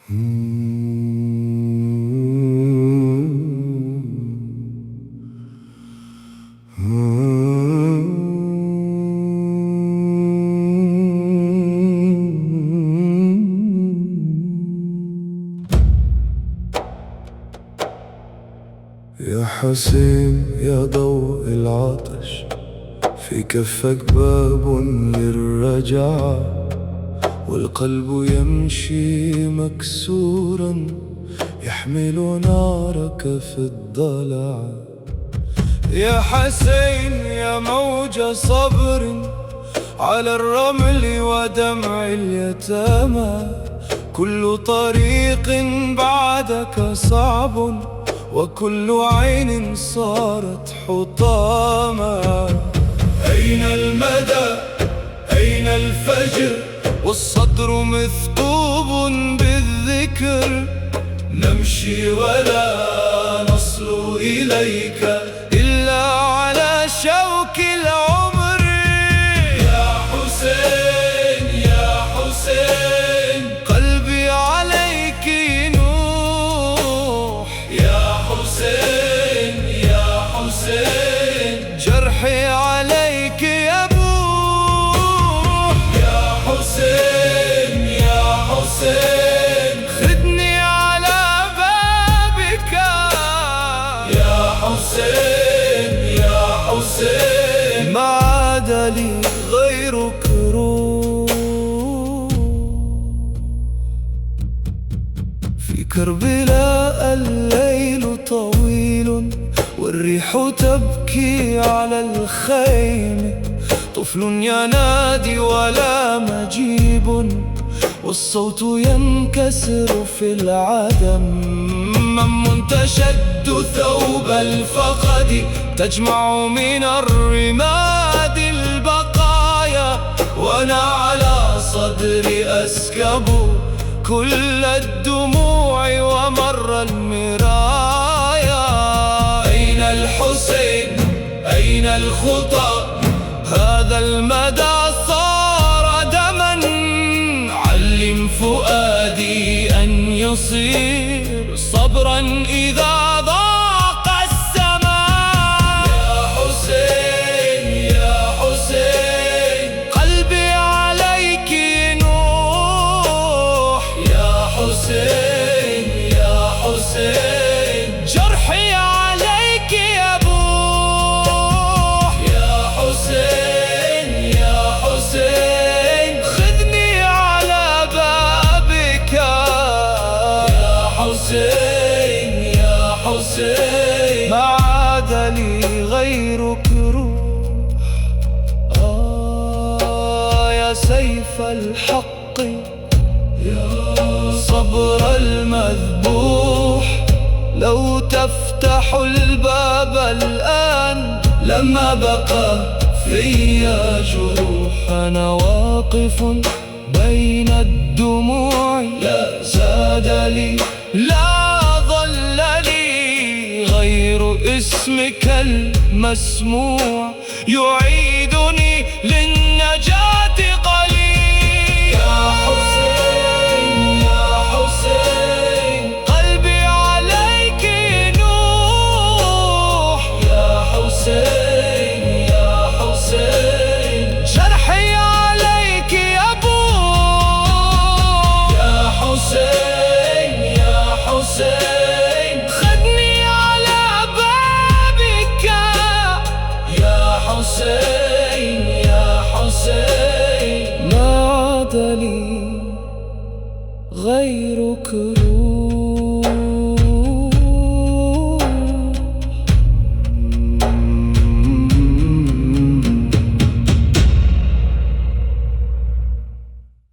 يا حسين يا ضوء العطش، في كفك باب للرجعة، والقلب يمشي مكسورا يحمل نارك في الضلع. يا حسين يا موج صبر على الرمل ودمع اليتامى، كل طريق بعدك صعب وكل عين صارت حطاما. أين المدى أين الفجر والصدر مثقوب بالذكر، نمشي ولا نصل إليك إلا على شوك العمر. يا حسين يا حسين قلبي عليك ينوح، يا حسين يا حسين جرحي عليك يبوح. يا حسين يا حسين خذني على بابك، يا حسين يا حسين ما عاد لي غيرك روح. في كربلاء الليل طويل والريح تبكي على الخيم، طفل ينادي ولا مجيب والصوت ينكسر في العدم. من تشد ثوب الفقد تجمع من الرماد البقايا، وأنا على صدري أسكب كل الدموع ومر المرايا. أين الحسين أين الخطى، هذا المدى صار دما، علم فؤادي أن يصير صبرا إذا ضاق السماء. يا حسين يا حسين قلبي عليك ينوح، يا حسين يا حسين جرحي عليك يبوح. يا حسين يا حسين خذني على بابك، يا حسين يا حسين ما عاد لي غيرك روح. يا سيف الحق يا صبر المذبوح، لو تفتح الباب الآن لما بقى فيا جروح. أنا واقف بين الدموع، لا زاد لي لا ظل لي غير اسمك المسموع، يعيدني للنجاة قليل. يا حسين يا حسين قلبي عليك نوح، يا حسين يا حسين جرحي عليك يبوح. يا حسين يا حسين خذني على بابك، يا حسين يا حسين ما عاد لي غيرك روح.